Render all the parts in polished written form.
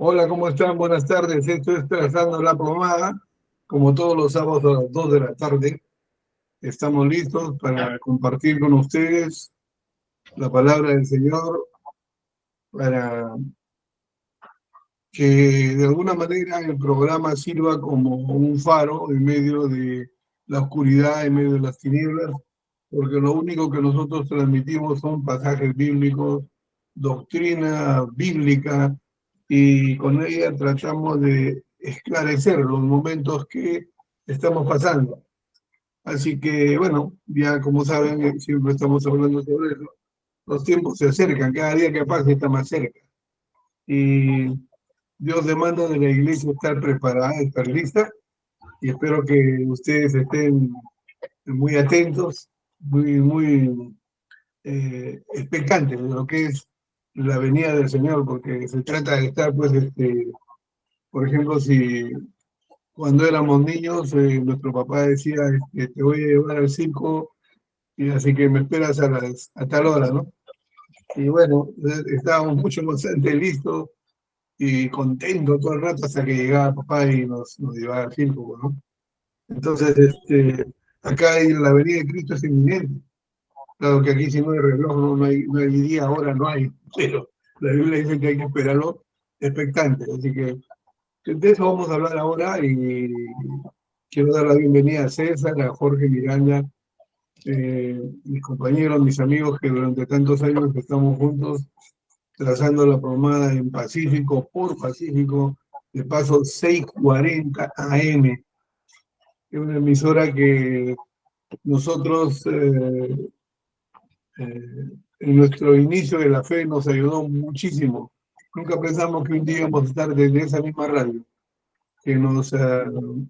Hola, ¿cómo están? Buenas tardes. Esto es Trazando la Plomada. Como todos los sábados a las 2 de la tarde, estamos listos para compartir con ustedes la palabra del Señor, para que de alguna manera el programa sirva como un faro en medio de la oscuridad, en medio de las tinieblas, porque lo único que nosotros transmitimos son pasajes bíblicos, doctrina bíblica, y con ella tratamos de esclarecer los momentos que estamos pasando. Así que, bueno, ya como saben, siempre estamos hablando sobre eso. Los tiempos se acercan, cada día que pasa está más cerca. Y Dios demanda de la iglesia estar preparada, estar lista, y espero que ustedes estén muy atentos, muy expectantes de lo que es la venida del Señor, porque se trata de estar, pues, por ejemplo, si cuando éramos niños, nuestro papá decía, te voy a llevar al circo, y así que me esperas a tal hora, ¿no? Y bueno, estábamos mucho más antes listos y contentos todo el rato hasta que llegaba papá y nos llevaba al circo, ¿no? Entonces, acá la venida de Cristo es inminente. Claro que aquí si no hay reloj, no hay día, ahora no hay, pero la Biblia dice que hay que esperarlo expectante. Así que de eso vamos a hablar ahora, y quiero dar la bienvenida a César, a Jorge Miranda, mis compañeros, mis amigos que durante tantos años estamos juntos trazando la plomada en Pacífico por Pacífico, de paso 640 AM, es una emisora que nosotros en nuestro inicio de la fe nos ayudó muchísimo. Nunca pensamos que un día íbamos a estar desde esa misma radio que nos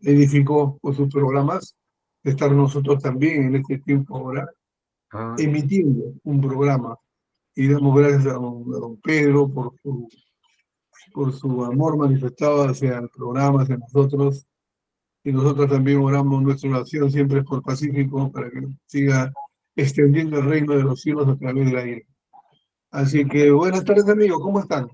edificó con sus programas, estar nosotros también en este tiempo ahora Ah, emitiendo un programa. Y damos gracias a don Pedro por su amor manifestado hacia el programa, hacia nosotros. Y nosotros también oramos, nuestra oración siempre es por Pacífico, para que siga extendiendo el reino de los cielos a través de la isla. Así que buenas tardes, amigos, ¿cómo están?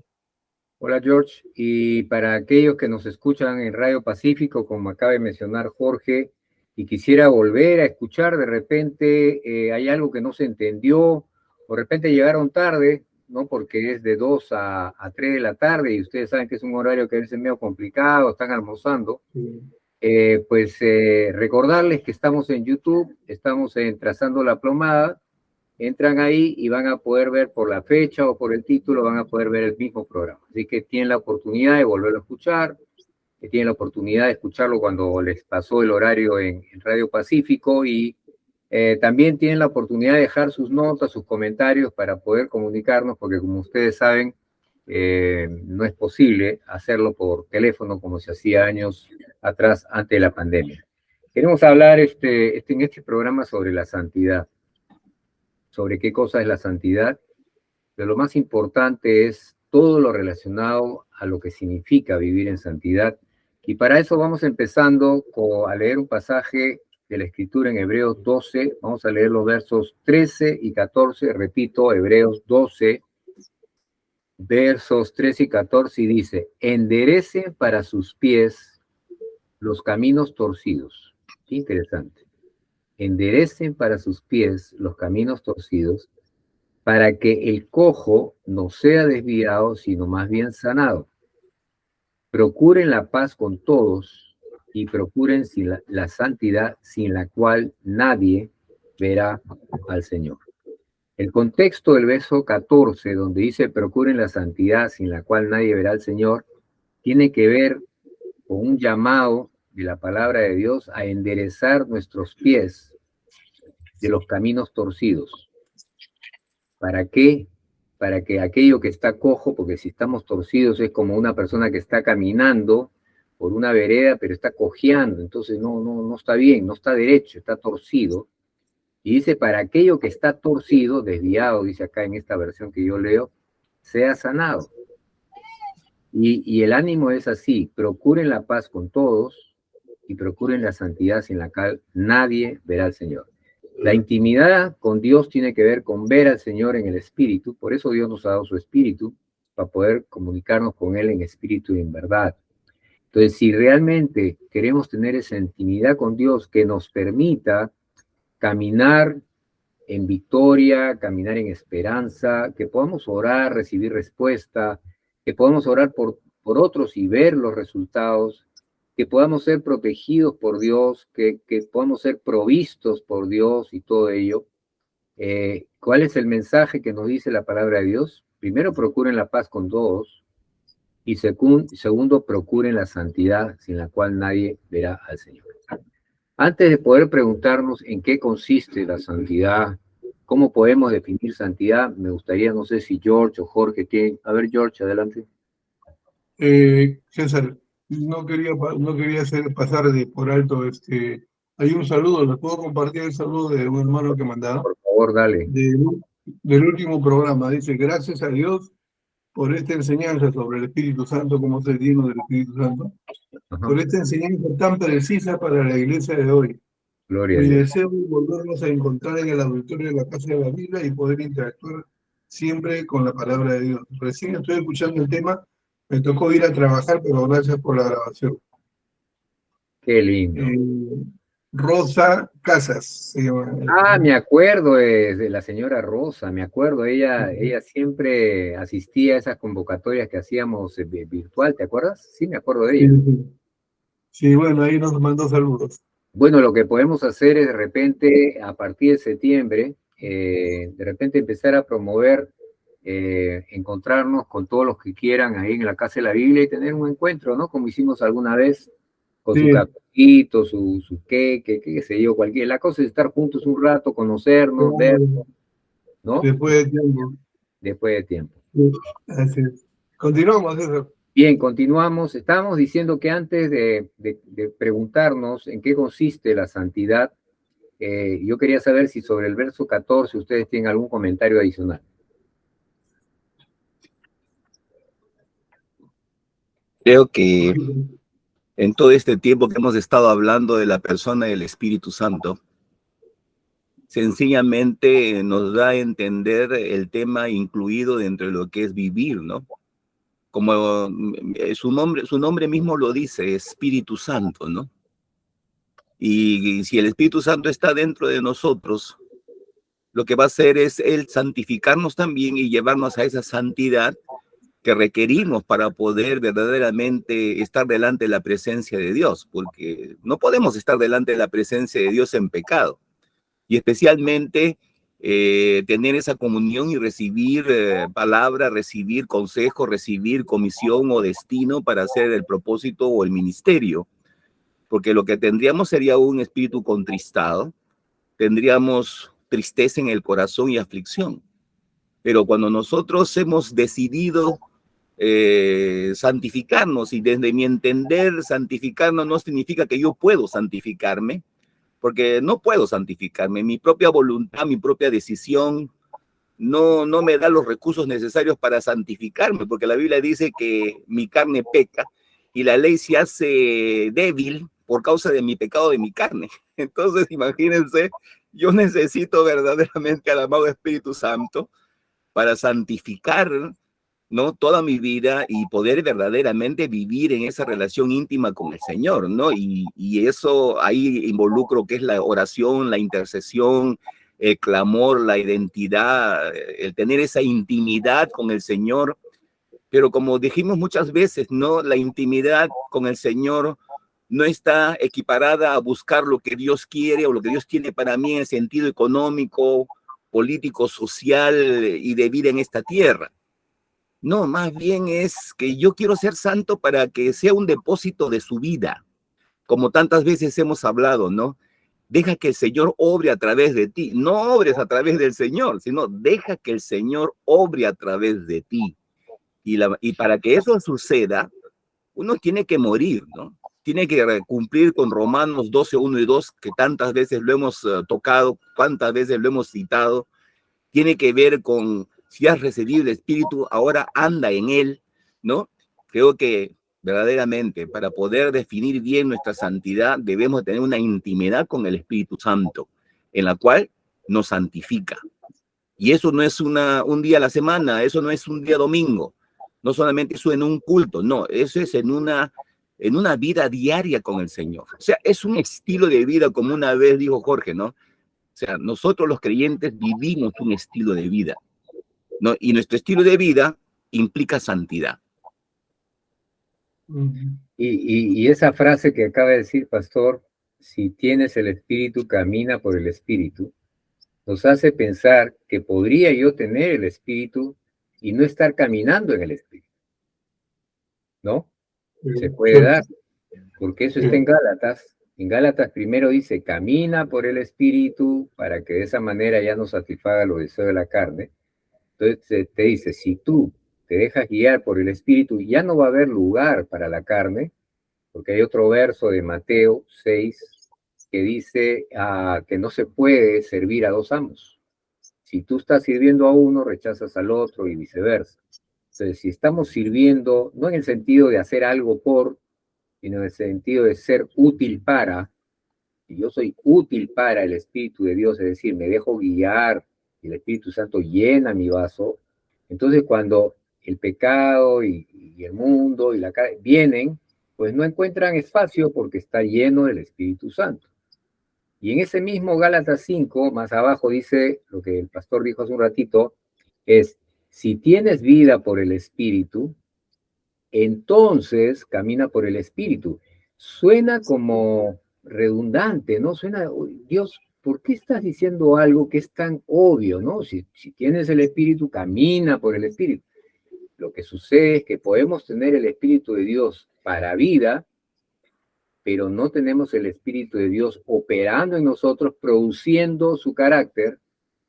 hola George, y para aquellos que nos escuchan en Radio Pacífico, como acaba de mencionar Jorge, y quisiera volver a escuchar, de repente hay algo que no se entendió, o de repente llegaron tarde, ¿no? Porque es de 2 a 3 de la tarde, y ustedes saben que es un horario que a veces es medio complicado, están almorzando. Sí. Recordarles que estamos en YouTube, estamos en Trazando la Plomada. Entran ahí y van a poder ver por la fecha o por el título, van a poder ver el mismo programa. Así que tienen la oportunidad de volverlo a escuchar, que tienen la oportunidad de escucharlo cuando les pasó el horario en Radio Pacífico, y también tienen la oportunidad de dejar sus notas, sus comentarios para poder comunicarnos, porque como ustedes saben, no es posible hacerlo por teléfono como se hacía años atrás antes de la pandemia. Queremos hablar en este programa sobre la santidad, sobre qué cosa es la santidad, pero lo más importante es todo lo relacionado a lo que significa vivir en santidad. Y para eso vamos empezando a leer un pasaje de la Escritura en Hebreos 12. Vamos a leer los versos 13 y 14. Repito, Hebreos 12, versos 13 y 14, y dice: enderecen para sus pies los caminos torcidos. Qué interesante. Enderecen para sus pies los caminos torcidos, para que el cojo no sea desviado, sino más bien sanado. Procuren la paz con todos y procuren la santidad, sin la cual nadie verá al Señor. El contexto del verso 14, donde dice procuren la santidad, sin la cual nadie verá al Señor, tiene que ver con un llamado de la palabra de Dios a enderezar nuestros pies de los caminos torcidos. ¿Para qué? Para que aquello que está cojo, porque si estamos torcidos es como una persona que está caminando por una vereda, pero está cojeando, entonces no está bien, no está derecho, está torcido. Y dice, para aquello que está torcido, desviado, dice acá en esta versión que yo leo, sea sanado. Y el ánimo es así: procuren la paz con todos y procuren la santidad, sin la cual nadie verá al Señor. La intimidad con Dios tiene que ver con ver al Señor en el Espíritu, por eso Dios nos ha dado su Espíritu, para poder comunicarnos con Él en espíritu y en verdad. Entonces, si realmente queremos tener esa intimidad con Dios que nos permita caminar en victoria, caminar en esperanza, que podamos orar, recibir respuesta, que podamos orar por otros y ver los resultados, que podamos ser protegidos por Dios, que podamos ser provistos por Dios y todo ello. ¿Cuál es el mensaje que nos dice la palabra de Dios? Primero, procuren la paz con todos, y segundo, procuren la santidad sin la cual nadie verá al Señor. Antes de poder preguntarnos en qué consiste la santidad, cómo podemos definir santidad, me gustaría, no sé si George o Jorge tienen... A ver, George, adelante. César, no quería pasar por alto, hay un saludo, ¿les puedo compartir el saludo de un hermano que mandaba? Por favor, dale. Del último programa, dice, gracias a Dios por esta enseñanza sobre el Espíritu Santo, cómo ser lleno del Espíritu Santo, por esta enseñanza tan precisa para la iglesia de hoy. Gloria a Mi Dios. deseo es volvernos a encontrar en el auditorio de la Casa de la Biblia y poder interactuar siempre con la palabra de Dios. Recién estoy escuchando el tema, me tocó ir a trabajar, pero gracias por la grabación. Qué lindo. Rosa Casas se llama. Me acuerdo de la señora Rosa, me acuerdo, ella siempre asistía a esas convocatorias que hacíamos virtual, ¿te acuerdas? Sí, me acuerdo de ella. Sí, bueno, ahí nos mandó saludos. Bueno, lo que podemos hacer es de repente, a partir de septiembre, de repente empezar a promover, encontrarnos con todos los que quieran ahí en la Casa de la Biblia y tener un encuentro, ¿no? Como hicimos alguna vez, con su cafecito, su qué sé yo, cualquier. La cosa es estar juntos un rato, conocernos, vernos, ¿no? Después de tiempo. Después de tiempo. Sí, así es. Continuamos, eso. Bien, continuamos. Estábamos diciendo que antes de preguntarnos en qué consiste la santidad, yo quería saber si sobre el verso 14 ustedes tienen algún comentario adicional. Creo que en todo este tiempo que hemos estado hablando de la persona del Espíritu Santo, sencillamente nos da a entender el tema incluido dentro de lo que es vivir, ¿no? Como su nombre mismo lo dice, Espíritu Santo, ¿no? Y si el Espíritu Santo está dentro de nosotros, lo que va a hacer es Él santificarnos también y llevarnos a esa santidad que requerimos para poder verdaderamente estar delante de la presencia de Dios, porque no podemos estar delante de la presencia de Dios en pecado. Y especialmente tener esa comunión y recibir palabra, recibir consejo, recibir comisión o destino para hacer el propósito o el ministerio. Porque lo que tendríamos sería un espíritu contristado, tendríamos tristeza en el corazón y aflicción. Pero cuando nosotros hemos decidido santificarnos, y desde mi entender, santificarnos no significa que yo puedo santificarme, porque no puedo santificarme. Mi propia voluntad, mi propia decisión no me da los recursos necesarios para santificarme, porque la Biblia dice que mi carne peca y la ley se hace débil por causa de mi pecado de mi carne. Entonces, imagínense, yo necesito verdaderamente al amado Espíritu Santo para santificar, ¿no?, toda mi vida y poder verdaderamente vivir en esa relación íntima con el Señor, ¿no? Y eso ahí involucro que es la oración, la intercesión, el clamor, la identidad, el tener esa intimidad con el Señor. Pero como dijimos muchas veces, ¿no?, la intimidad con el Señor no está equiparada a buscar lo que Dios quiere o lo que Dios tiene para mí en el sentido económico, político, social y de vida en esta tierra. No, más bien es que yo quiero ser santo para que sea un depósito de su vida, como tantas veces hemos hablado, ¿no? Deja que el Señor obre a través de ti. No obres a través del Señor, sino deja que el Señor obre a través de ti. Y para que eso suceda, uno tiene que morir, ¿no? Tiene que cumplir con Romanos 12, 1 y 2, que tantas veces lo hemos tocado, cuántas veces lo hemos citado. Tiene que ver con si has recibido el Espíritu, ahora anda en él, ¿no? Creo que verdaderamente para poder definir bien nuestra santidad debemos tener una intimidad con el Espíritu Santo, en la cual nos santifica. Y eso no es un día a la semana, eso no es un día domingo. No solamente eso en un culto, no, eso es en una vida diaria con el Señor. O sea, es un estilo de vida, como una vez dijo Jorge, ¿no? O sea, nosotros los creyentes vivimos un estilo de vida, ¿no? Y nuestro estilo de vida implica santidad. Y esa frase que acaba de decir, pastor, si tienes el Espíritu, camina por el Espíritu, nos hace pensar que podría yo tener el Espíritu y no estar caminando en el Espíritu, ¿no? Se puede dar, porque eso está en Gálatas. En Gálatas primero dice, camina por el Espíritu para que de esa manera ya no satisfaga los deseos de la carne. Entonces te dice, si tú te dejas guiar por el Espíritu, ya no va a haber lugar para la carne, porque hay otro verso de Mateo 6 que dice que no se puede servir a dos amos. Si tú estás sirviendo a uno, rechazas al otro y viceversa. Entonces, si estamos sirviendo, no en el sentido de hacer algo por, sino en el sentido de ser útil para, y yo soy útil para el Espíritu de Dios, es decir, me dejo guiar, y el Espíritu Santo llena mi vaso, entonces cuando el pecado y el mundo y la carne vienen, pues no encuentran espacio porque está lleno del Espíritu Santo. Y en ese mismo Gálatas 5, más abajo dice lo que el pastor dijo hace un ratito, es, si tienes vida por el Espíritu, entonces camina por el Espíritu. Suena como redundante, ¿no? Suena, Dios, ¿por qué estás diciendo algo que es tan obvio, ¿no? Si tienes el Espíritu, camina por el Espíritu. Lo que sucede es que podemos tener el Espíritu de Dios para vida, pero no tenemos el Espíritu de Dios operando en nosotros, produciendo su carácter,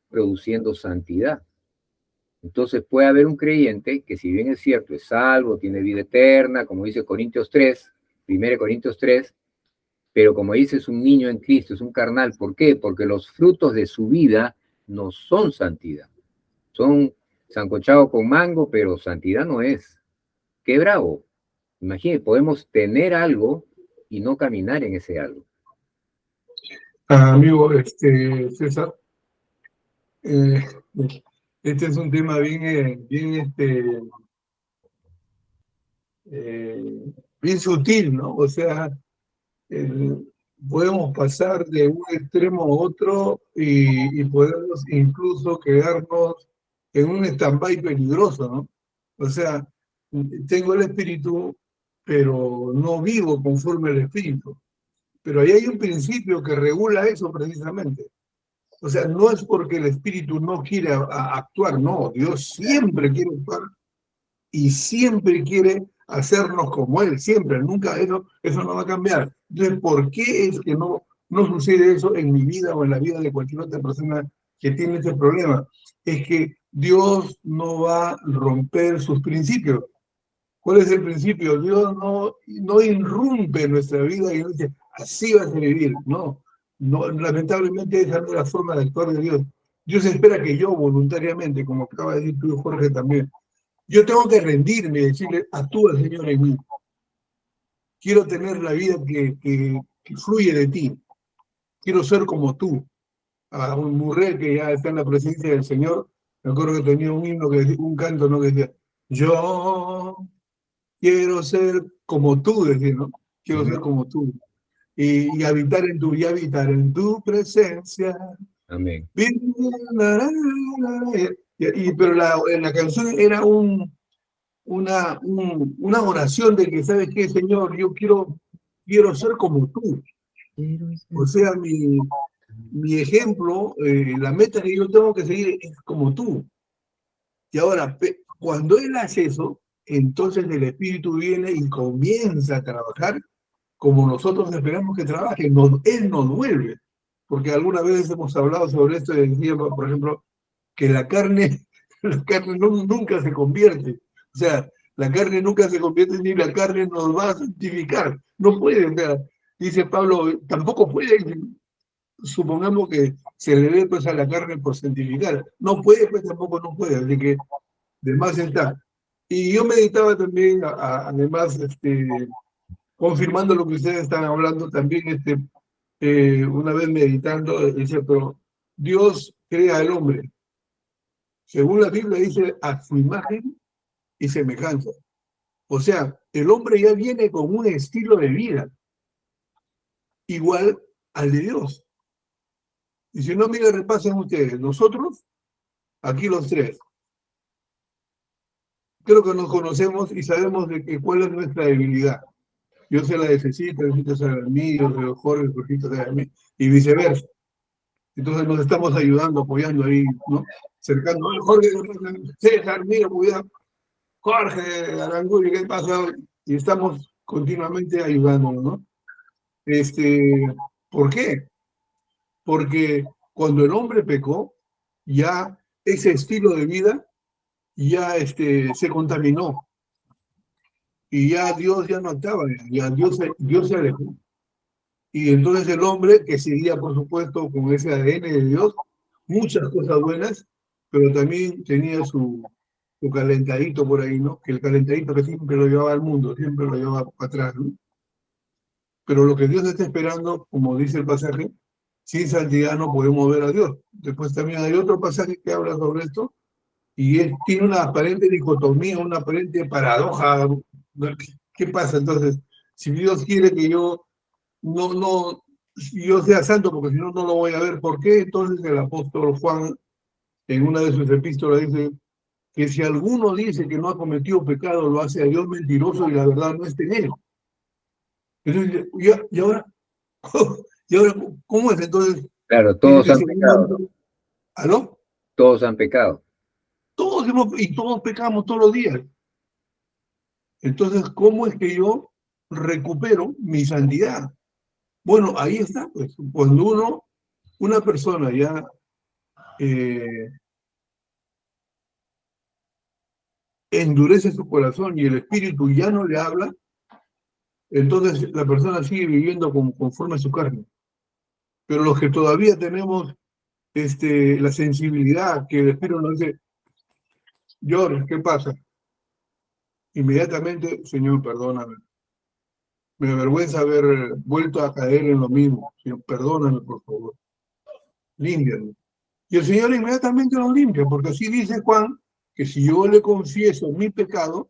produciendo santidad. Entonces puede haber un creyente que, si bien es cierto, es salvo, tiene vida eterna, como dice Corintios 3, 1 Corintios 3, pero como dice, es un niño en Cristo, es un carnal. ¿Por qué? Porque los frutos de su vida no son santidad. Son sancochado con mango, pero santidad no es. ¡Qué bravo! Imagínate, podemos tener algo y no caminar en ese algo. Amigo, César, este es un tema bien sutil, ¿no? O sea, podemos pasar de un extremo a otro y podemos incluso quedarnos en un stand-by peligroso, ¿no? O sea, tengo el espíritu, pero no vivo conforme al espíritu. Pero ahí hay un principio que regula eso precisamente. O sea, no es porque el espíritu no quiere actuar, no, Dios siempre quiere actuar y siempre quiere hacernos como Él, siempre, nunca, eso no va a cambiar. Entonces, ¿por qué es que no sucede eso en mi vida o en la vida de cualquier otra persona que tiene ese problema? Es que Dios no va a romper sus principios. ¿Cuál es el principio? Dios no irrumpe nuestra vida y no dice, así vas a vivir. No, lamentablemente esa no es la forma de actuar de Dios. Dios espera que yo voluntariamente, como acaba de decir tú, Jorge, también, yo tengo que rendirme y decirle, actúa, Señor, en mí. Quiero tener la vida que fluye de ti. Quiero ser como tú. A un mujer que ya está en la presencia del Señor, me acuerdo que tenía un himno, un canto, ¿no? Que decía, yo quiero ser como tú, decía, ¿no? Quiero ser como tú. Y habitar en tu presencia. Amén. Pero la canción era una oración de que, ¿sabes qué, Señor? Yo quiero ser como tú. O sea, mi ejemplo, la meta que yo tengo que seguir es como tú. Y ahora, cuando Él hace eso, entonces el Espíritu viene y comienza a trabajar como nosotros esperamos que trabaje. Él nos vuelve. Porque algunas veces hemos hablado sobre esto y decíamos, por ejemplo, que la carne nunca se convierte. O sea, la carne nunca se convierte ni la carne nos va a santificar. No puede, o sea, dice Pablo, tampoco puede, supongamos que se le dé pues a la carne por santificar. No puede, pues tampoco no puede, así que de más está. Y yo meditaba también, además, confirmando lo que ustedes están hablando, también una vez meditando, decía, pero Dios crea al hombre. Según la Biblia dice, a su imagen y semejanza. O sea, el hombre ya viene con un estilo de vida igual al de Dios. Y si no, mira, repasen ustedes. Nosotros, aquí los tres, creo que nos conocemos y sabemos de que cuál es nuestra debilidad. Yo sé la de Cecita, Cecita sabe a mí, yo sé de Jorge, Jorge sabe a mí, y viceversa. Entonces nos estamos ayudando, apoyando ahí, ¿no? Cercando, Jorge, César, mira, cuidado, Jorge, Aranguri, ¿qué pasa? Y estamos continuamente ayudándonos, ¿no? ¿Por qué? Porque cuando el hombre pecó, ya ese estilo de vida ya se contaminó y ya Dios ya no actuaba, ya Dios se alejó. Y entonces el hombre, que seguía, por supuesto, con ese ADN de Dios, muchas cosas buenas, pero también tenía su calentadito por ahí, ¿no? Que el calentadito que siempre lo llevaba al mundo, siempre lo llevaba para atrás, ¿no? Pero lo que Dios está esperando, como dice el pasaje, sin santidad no podemos ver a Dios. Después también hay otro pasaje que habla sobre esto, y tiene una aparente dicotomía, una aparente paradoja. ¿Qué pasa entonces? Si Dios quiere que no, yo sea santo, porque si no, no lo voy a ver. ¿Por qué? Entonces el apóstol Juan, en una de sus epístolas, dice que si alguno dice que no ha cometido pecado, lo hace a Dios mentiroso y la verdad no está en él. Entonces, ¿y ahora? ¿Y ahora cómo es? Entonces, Claro, dice todos que han si pecado, alguno... ¿Aló? todos han pecado. Todos pecamos todos los días. Entonces, ¿cómo es que yo recupero mi santidad? Bueno, ahí está, pues, cuando una persona ya eh, endurece su corazón y el espíritu ya no le habla, entonces la persona sigue viviendo conforme a su carne. Pero los que todavía tenemos la sensibilidad que el espíritu nos dice, George, ¿qué pasa? Inmediatamente, Señor, perdóname. Me avergüenza haber vuelto a caer en lo mismo. Señor, perdóname, por favor. Límpiame. Y el Señor inmediatamente lo limpia, porque así dice Juan, que si yo le confieso mi pecado,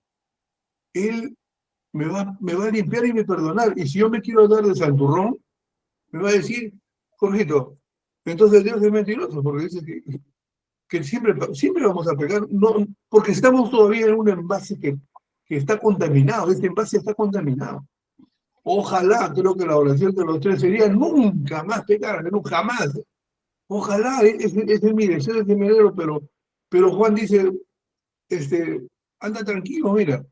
Él me va a limpiar y me perdonar. Y si yo me quiero dar de santurrón, me va a decir, Jorgito, entonces Dios es mentiroso, porque dice que siempre vamos a pecar, no, porque estamos todavía en un envase que está contaminado, este envase está contaminado. Ojalá, creo que la oración de los tres sería nunca más pecar, nunca más. Ojalá, ese es mi deseo, ese es mi anhelo, pero Juan dice, anda tranquilo, mira,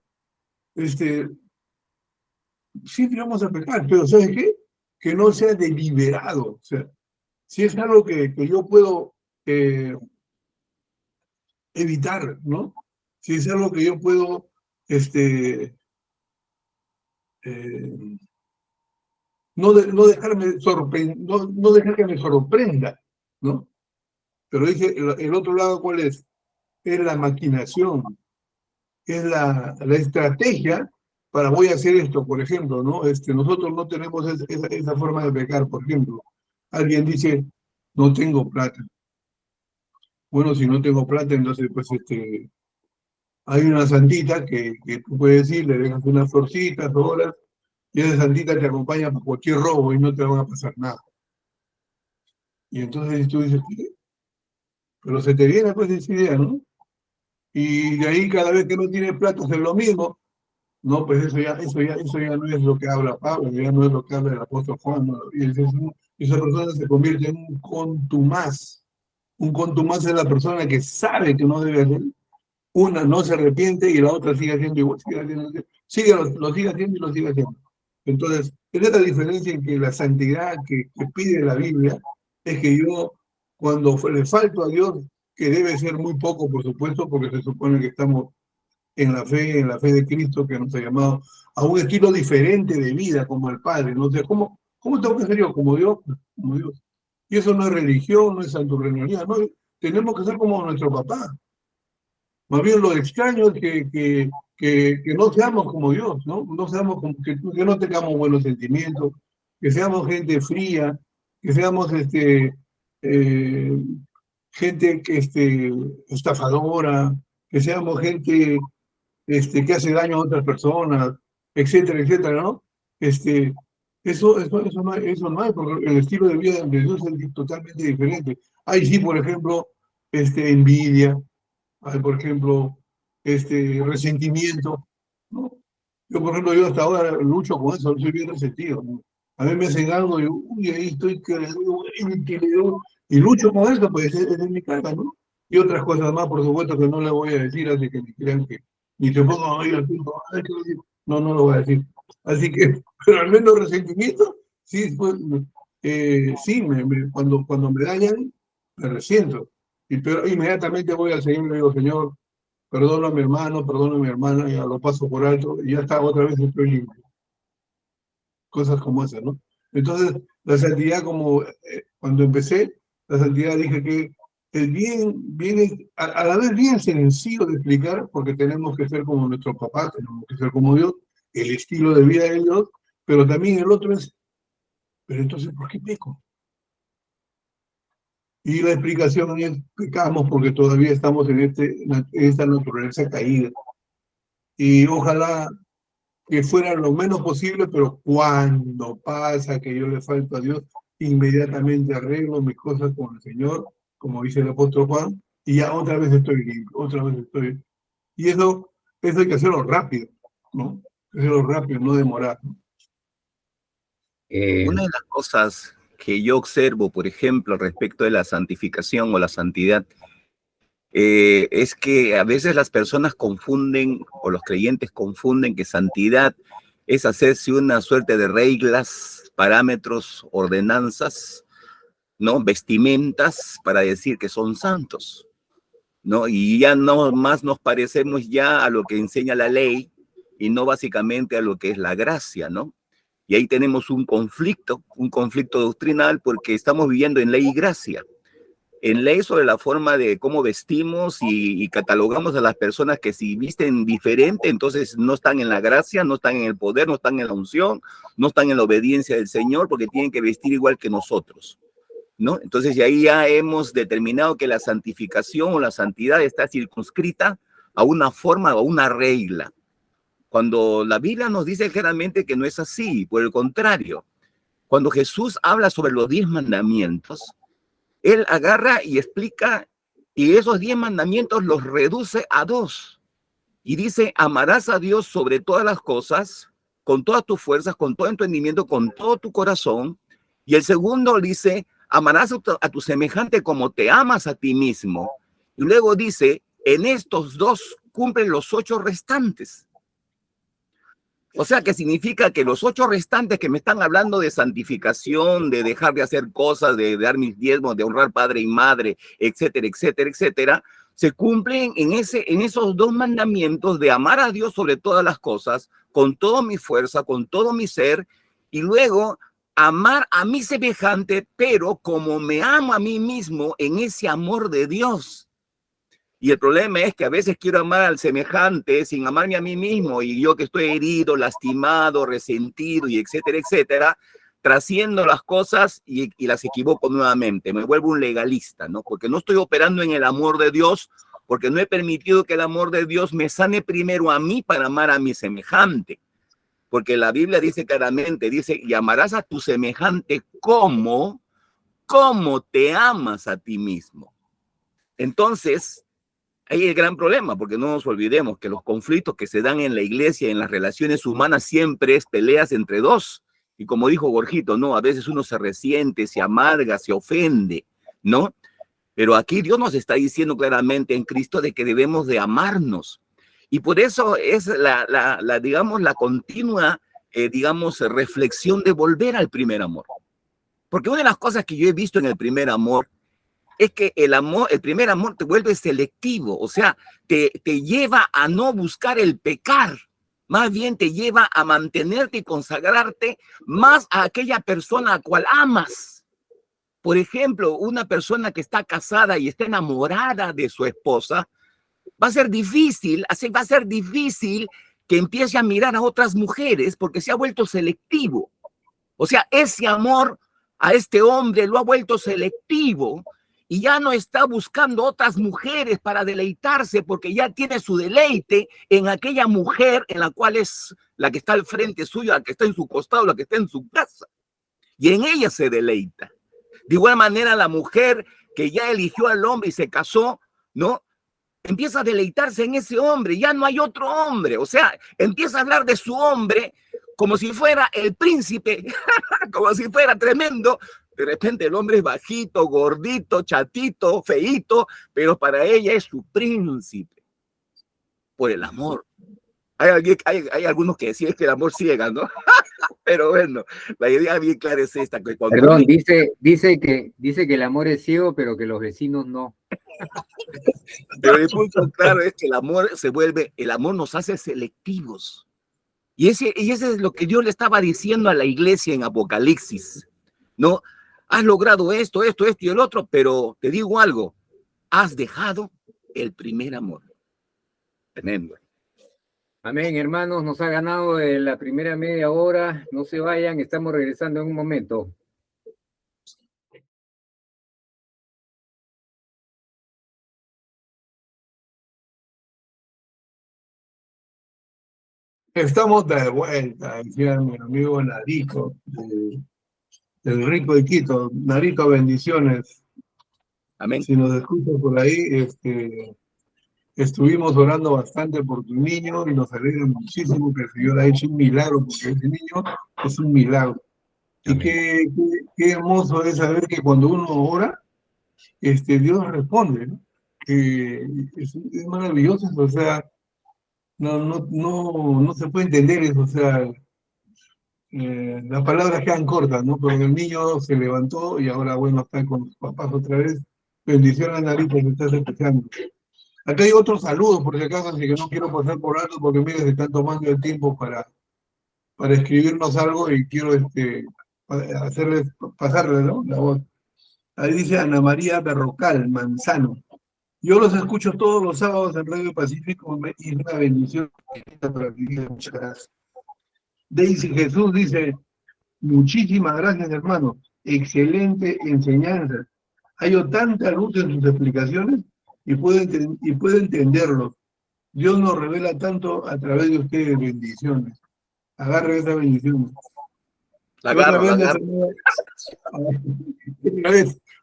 siempre vamos a pecar, pero ¿sabes qué? Que no sea deliberado, o sea, si es algo que yo puedo evitar, ¿no? Si es algo que yo puedo, eh, no dejarme no dejar que me sorprenda, ¿no? Pero dice, el otro lado, ¿cuál es? Es la maquinación, es la estrategia para voy a hacer esto, por ejemplo, ¿no? Nosotros no tenemos esa forma de pecar, por ejemplo. Alguien dice, no tengo plata. Bueno, si no tengo plata, entonces, pues, hay una santita que tú puedes ir, le dejas unas florcitas, horas, y esa santita te acompaña por cualquier robo y no te va a pasar nada. Y entonces tú dices, ¿qué? Pero se te viene pues esa idea, ¿no? Y de ahí cada vez que no tienes plata es lo mismo. No, pues eso ya no es lo que habla Pablo, ya no es lo que habla el apóstol Juan, ¿no? Y esa persona se convierte en un contumaz. Un contumaz es la persona que sabe que no debe hacer. Una no se arrepiente y la otra sigue haciendo igual, lo sigue haciendo y lo sigue haciendo. Entonces, esa es la diferencia en que la santidad que pide la Biblia es que yo, cuando le falto a Dios, que debe ser muy poco, por supuesto, porque se supone que estamos en la fe de Cristo, que nos ha llamado a un estilo diferente de vida como el Padre. ¿No? O sea, ¿cómo tengo que ser yo? Como Dios, como Dios. Y eso no es religión, no es santurreñoría, no, tenemos que ser como nuestro papá. Más bien lo extraño es que no seamos como Dios, ¿no? No seamos que no tengamos buenos sentimientos, que seamos gente fría, que seamos eh, gente estafadora, que seamos gente que hace daño a otras personas, etcétera, etcétera, ¿no? Eso no hay, porque el estilo de vida de Dios es totalmente diferente. Hay sí, por ejemplo, envidia, hay, por ejemplo, resentimiento, ¿no? Yo, por ejemplo, yo hasta ahora lucho con eso, soy bien resentido, ¿no? A mí me hacen algo y, uy, ahí estoy y lucho con eso, pues es mi carga, ¿no? Y otras cosas más, por supuesto, que no le voy a decir, así que ni crean que, ni te pongo ahí al punto, "Ay, ¿qué voy a decir?". No, no lo voy a decir. Así que, pero al menos resentimiento, sí, pues, sí, cuando me dañan, me resiento. Pero inmediatamente voy al Señor y le digo, Señor, perdona a mi hermano, perdona a mi hermana, ya lo paso por alto y ya está, otra vez estoy limpio. Cosas como esas, ¿no? Entonces, la santidad, como cuando empecé, la santidad dije que es a la vez bien sencillo de explicar, porque tenemos que ser como nuestro papá, tenemos que ser como Dios, el estilo de vida de Dios, pero también el otro es, pero entonces, ¿por qué peco? Y la explicación es, pecamos porque todavía estamos en esta naturaleza caída. Y ojalá que fuera lo menos posible, pero cuando pasa que yo le falto a Dios, inmediatamente arreglo mis cosas con el Señor, como dice el apóstol Juan, y ya otra vez estoy limpio, otra vez estoy. Y eso hay que hacerlo rápido, ¿no? Hacerlo rápido, no demorar, ¿no? Eh, Una de las cosas que yo observo, por ejemplo, respecto de la santificación o la santidad, es que a veces las personas confunden, o los creyentes confunden que santidad es hacerse una suerte de reglas, parámetros, ordenanzas, ¿no? Vestimentas para decir que son santos, ¿no? Y ya no más nos parecemos ya a lo que enseña la ley y no básicamente a lo que es la gracia, ¿no? Y ahí tenemos un conflicto doctrinal porque estamos viviendo en ley y gracia. En ley sobre la forma de cómo vestimos y catalogamos a las personas que si visten diferente, entonces no están en la gracia, no están en el poder, no están en la unción, no están en la obediencia del Señor porque tienen que vestir igual que nosotros, ¿no? Entonces, y ahí ya hemos determinado que la santificación o la santidad está circunscrita a una forma o a una regla. Cuando la Biblia nos dice claramente que no es así, por el contrario, cuando Jesús habla sobre los 10 mandamientos, él agarra y explica, y esos 10 mandamientos los reduce a 2. Y dice, amarás a Dios sobre todas las cosas, con todas tus fuerzas, con todo entendimiento, con todo tu corazón. Y el segundo dice, amarás a tu semejante como te amas a ti mismo. Y luego dice, en estos 2 cumplen los 8 restantes. O sea, que significa que los 8 restantes que me están hablando de santificación, de dejar de hacer cosas, de dar mis diezmos, de honrar padre y madre, etcétera, etcétera, etcétera, se cumplen en esos 2 mandamientos de amar a Dios sobre todas las cosas, con toda mi fuerza, con todo mi ser, y luego amar a mi semejante, pero como me amo a mí mismo en ese amor de Dios. Y el problema es que a veces quiero amar al semejante sin amarme a mí mismo, y yo que estoy herido, lastimado, resentido y etcétera, etcétera, trasciendo las cosas y las equivoco nuevamente. Me vuelvo un legalista, ¿no? Porque no estoy operando en el amor de Dios, porque no he permitido que el amor de Dios me sane primero a mí para amar a mi semejante. Porque la Biblia dice claramente, dice, y amarás a tu semejante como te amas a ti mismo. Entonces, ahí es el gran problema, porque no nos olvidemos que los conflictos que se dan en la iglesia, en las relaciones humanas, siempre es peleas entre 2. Y como dijo Jorgito, ¿no? A veces uno se resiente, se amarga, se ofende, ¿no? Pero aquí Dios nos está diciendo claramente en Cristo de que debemos de amarnos. Y por eso es digamos, la continua, digamos, reflexión de volver al primer amor. Porque una de las cosas que yo he visto en el primer amor es que el primer amor te vuelve selectivo, o sea, te lleva a no buscar el pecar, más bien te lleva a mantenerte y consagrarte más a aquella persona a cual amas. Por ejemplo, una persona que está casada y está enamorada de su esposa, va a ser difícil que empiece a mirar a otras mujeres porque se ha vuelto selectivo. O sea, ese amor a este hombre lo ha vuelto selectivo. y ya no está buscando otras mujeres para deleitarse porque ya tiene su deleite en aquella mujer en la cual es la que está al frente suyo, la que está en su costado, la que está en su casa. Y en ella se deleita. De igual manera, la mujer que ya eligió al hombre y se casó, ¿no? Empieza a deleitarse en ese hombre, ya no hay otro hombre. O sea, empieza a hablar de su hombre como si fuera el príncipe, como si fuera tremendo. De repente el hombre es bajito, gordito, chatito, feíto, pero para ella es su príncipe, por el amor. Hay algunos que decían que el amor ciega, ¿no? Pero bueno, la idea bien clara es esta. Que cuando Perdón, dice que el amor es ciego, pero que los vecinos no. Pero el punto claro es que el amor nos hace selectivos. Y ese es lo que Dios le estaba diciendo a la iglesia en Apocalipsis, ¿no? Has logrado esto y el otro, pero te digo algo, has dejado el primer amor. Tremendo. Amén, hermanos, nos ha ganado la primera media hora. No se vayan, estamos regresando en un momento. Estamos de vuelta, decía mi amigo Narico, del Rico de Quito. Narico, bendiciones. Amén. Si nos escuchas por ahí, estuvimos orando bastante por tu niño y nos alegra muchísimo que el Señor ha hecho un milagro, porque ese niño es un milagro. Y qué hermoso es saber que cuando uno ora, Dios responde, ¿no? Que es maravilloso, o sea, no se puede entender eso, o sea, las palabras quedan cortas, ¿no? Pero el niño se levantó y ahora, bueno, está con sus papás otra vez. Bendiciones, Narito, que estás escuchando. Acá hay otros saludos, por si acaso, así que no quiero pasar por alto, porque mira, se están tomando el tiempo para escribirnos algo y quiero pasarles, ¿no? La voz. Ahí dice Ana María Berrocal, Manzano. Yo los escucho todos los sábados en Radio Pacífico y es una bendición para mi vida. Muchas gracias. Daisy Jesús dice, muchísimas gracias, hermano. Excelente enseñanza. Hay tanta luz en sus explicaciones y puede entenderlo. Dios nos revela tanto a través de ustedes. Bendiciones. Agarre esa bendición.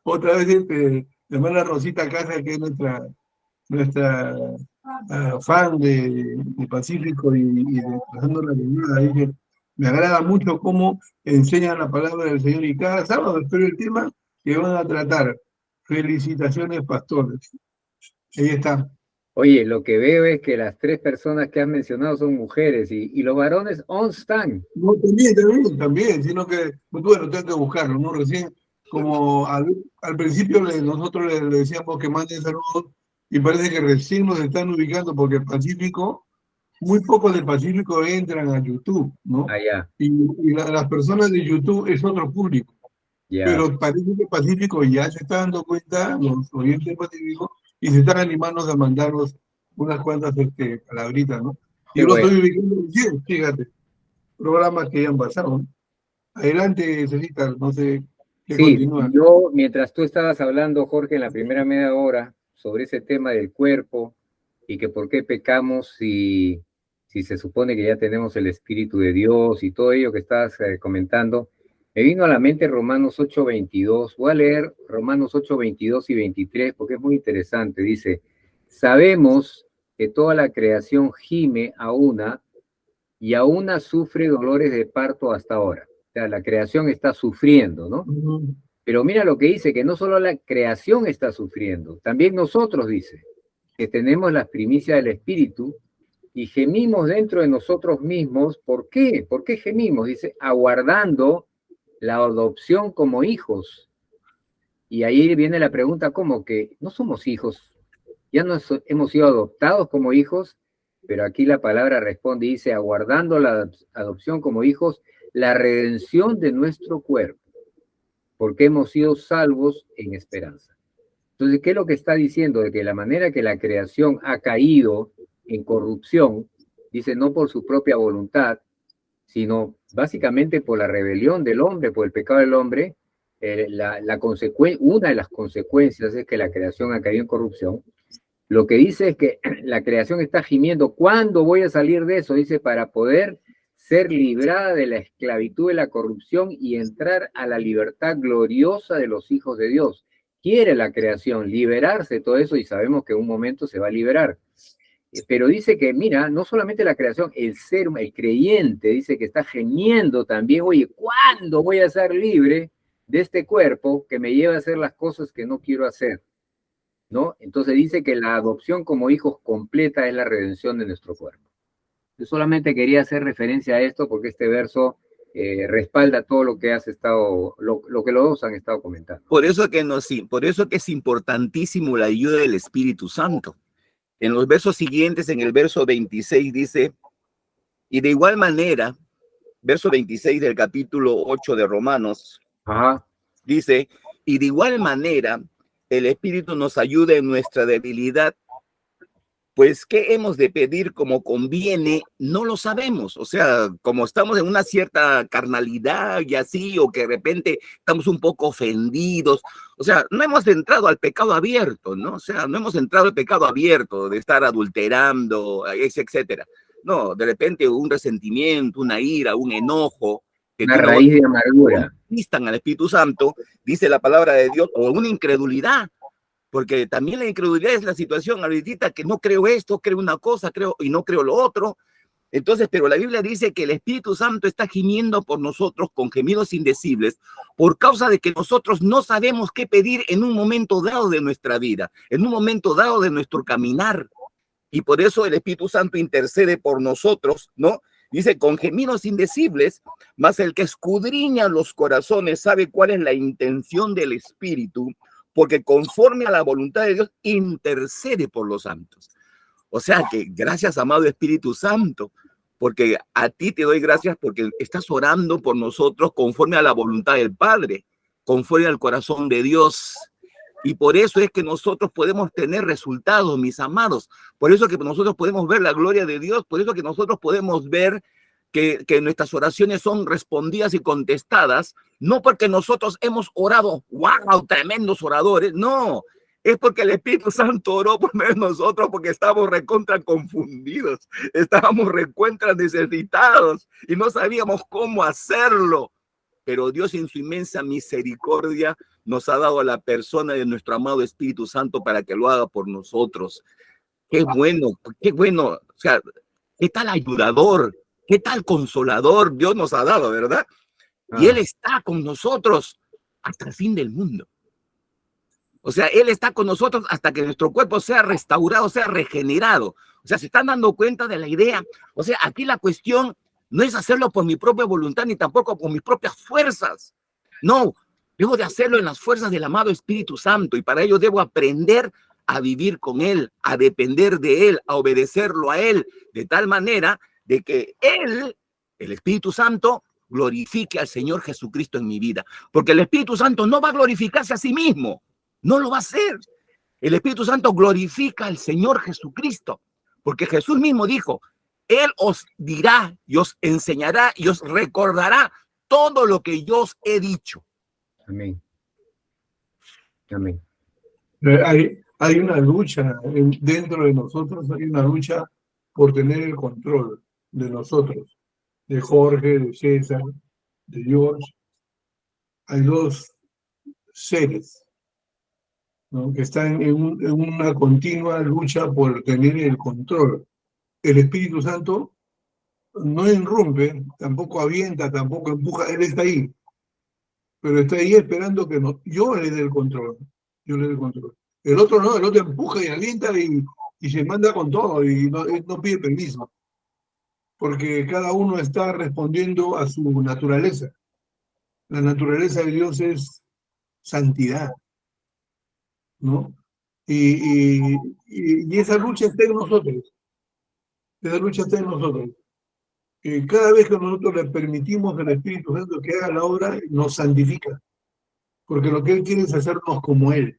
Otra vez, la hermana Rosita Casa, que es nuestra fan de Pacífico y de Pasando la Llamada, dice, me agrada mucho cómo enseñan la palabra del Señor y cada sábado espero el tema que van a tratar. Felicitaciones, pastores. Ahí está. Oye, lo que veo es que las tres personas que has mencionado son mujeres y los varones están. No, también, sino que, bueno, tengo que buscarlo, ¿no? Recién, como al principio nosotros le decíamos que manden saludos y parece que recién nos están ubicando porque el Pacífico, muy pocos del Pacífico entran a YouTube, ¿no? Allá. Y las personas de YouTube es otro público. Yeah. Pero parece que el Pacífico ya se está dando cuenta, los oyentes del Pacífico, y se están animando a mandarnos unas cuantas palabritas, ¿no? Y yo lo estoy ubicando bien, fíjate, programas que ya han pasado, ¿no? Adelante, Cecita, no sé qué continúa. Yo, mientras tú estabas hablando, Jorge, en la primera media hora, sobre ese tema del cuerpo, y que por qué pecamos si se supone que ya tenemos el Espíritu de Dios y todo ello que estabas comentando, me vino a la mente Romanos 8:22. Voy a leer Romanos 8:22 y 23 porque es muy interesante. Dice, sabemos que toda la creación gime a una y a una sufre dolores de parto hasta ahora. O sea, la creación está sufriendo, ¿no? Pero mira lo que dice, que no solo la creación está sufriendo, también nosotros, dice, que tenemos las primicias del Espíritu y gemimos dentro de nosotros mismos. ¿Por qué? ¿Por qué gemimos? Dice, aguardando la adopción como hijos. Y ahí viene la pregunta, ¿cómo? Que no somos hijos, ya no hemos sido adoptados como hijos, pero aquí la palabra responde y dice, aguardando la adopción como hijos, la redención de nuestro cuerpo, porque hemos sido salvos en esperanza. Entonces, ¿qué es lo que está diciendo? De que la manera que la creación ha caído en corrupción, dice, no por su propia voluntad, sino básicamente por la rebelión del hombre, por el pecado del hombre, una de las consecuencias es que la creación ha caído en corrupción. Lo que dice es que la creación está gimiendo. ¿Cuándo voy a salir de eso? Dice, para poder ser librada de la esclavitud de la corrupción y entrar a la libertad gloriosa de los hijos de Dios. Quiere la creación liberarse de todo eso y sabemos que en un momento se va a liberar. Pero dice que, mira, no solamente la creación, el creyente, dice que está gemiendo también. Oye, ¿cuándo voy a ser libre de este cuerpo que me lleva a hacer las cosas que no quiero hacer? ¿No? Entonces dice que la adopción como hijos completa es la redención de nuestro cuerpo. Yo solamente quería hacer referencia a esto porque este verso respalda todo lo que lo que los dos han estado comentando. Por eso que es importantísimo la ayuda del Espíritu Santo. En los versos siguientes, en el verso 26 dice, y de igual manera, verso 26 del capítulo 8 de Romanos, Ajá. dice, y de igual manera, el Espíritu nos ayuda en nuestra debilidad, pues ¿qué hemos de pedir como conviene? No lo sabemos. O sea, como estamos en una cierta carnalidad y así, o que de repente estamos un poco ofendidos. O sea, no hemos entrado al pecado abierto, ¿no? O sea, no hemos entrado al pecado abierto de estar adulterando, etcétera. No, de repente un resentimiento, una ira, un enojo. Una raíz de amargura. Instan al Espíritu Santo, dice la palabra de Dios, o una incredulidad. Porque también la incredulidad es la situación ahorita que no creo esto, creo una cosa, creo y no creo lo otro. Entonces, pero la Biblia dice que el Espíritu Santo está gimiendo por nosotros con gemidos indecibles por causa de que nosotros no sabemos qué pedir en un momento dado de nuestra vida, en un momento dado de nuestro caminar. Y por eso el Espíritu Santo intercede por nosotros, ¿no? Dice, con gemidos indecibles, mas el que escudriña los corazones sabe cuál es la intención del Espíritu, porque conforme a la voluntad de Dios intercede por los santos. O sea que gracias, amado Espíritu Santo, porque a ti te doy gracias porque estás orando por nosotros conforme a la voluntad del Padre, conforme al corazón de Dios. Y por eso es que nosotros podemos tener resultados, mis amados. Por eso que nosotros podemos ver la gloria de Dios, por eso que nosotros podemos ver que nuestras oraciones son respondidas y contestadas, no porque nosotros hemos orado, wow, tremendos oradores, no, es porque el Espíritu Santo oró por medio de nosotros porque estábamos recontra confundidos, estábamos recontra necesitados y no sabíamos cómo hacerlo. Pero Dios en su inmensa misericordia nos ha dado a la persona de nuestro amado Espíritu Santo para que lo haga por nosotros. Qué bueno, o sea, qué tal ayudador, qué tal consolador Dios nos ha dado, ¿verdad? Y Él está con nosotros hasta el fin del mundo. O sea, Él está con nosotros hasta que nuestro cuerpo sea restaurado, sea regenerado. O sea, se están dando cuenta de la idea. O sea, aquí la cuestión no es hacerlo por mi propia voluntad ni tampoco por mis propias fuerzas. No, debo de hacerlo en las fuerzas del amado Espíritu Santo y para ello debo aprender a vivir con Él, a depender de Él, a obedecerlo a Él, de tal manera de que Él, el Espíritu Santo, glorifique al Señor Jesucristo en mi vida. Porque el Espíritu Santo no va a glorificarse a sí mismo, no lo va a hacer. El Espíritu Santo glorifica al Señor Jesucristo, porque Jesús mismo dijo, Él os dirá y os enseñará y os recordará todo lo que yo os he dicho. Amén. Amén. Hay una lucha dentro de nosotros, hay una lucha por tener el control de nosotros, de Jorge, de César, de George. Hay dos seres, ¿no?, que están en una continua lucha por tener el control. El Espíritu Santo no irrumpe, tampoco avienta, tampoco empuja, Él está ahí, pero está ahí esperando que yo le dé el control. Yo le doy el control. El otro no, el otro empuja y alienta y se manda con todo y no pide permiso. Porque cada uno está respondiendo a su naturaleza. La naturaleza de Dios es santidad, ¿no? Y esa lucha está en nosotros. Esa lucha está en nosotros. Cada vez que nosotros le permitimos al Espíritu Santo que haga la obra, nos santifica. Porque lo que Él quiere es hacernos como Él.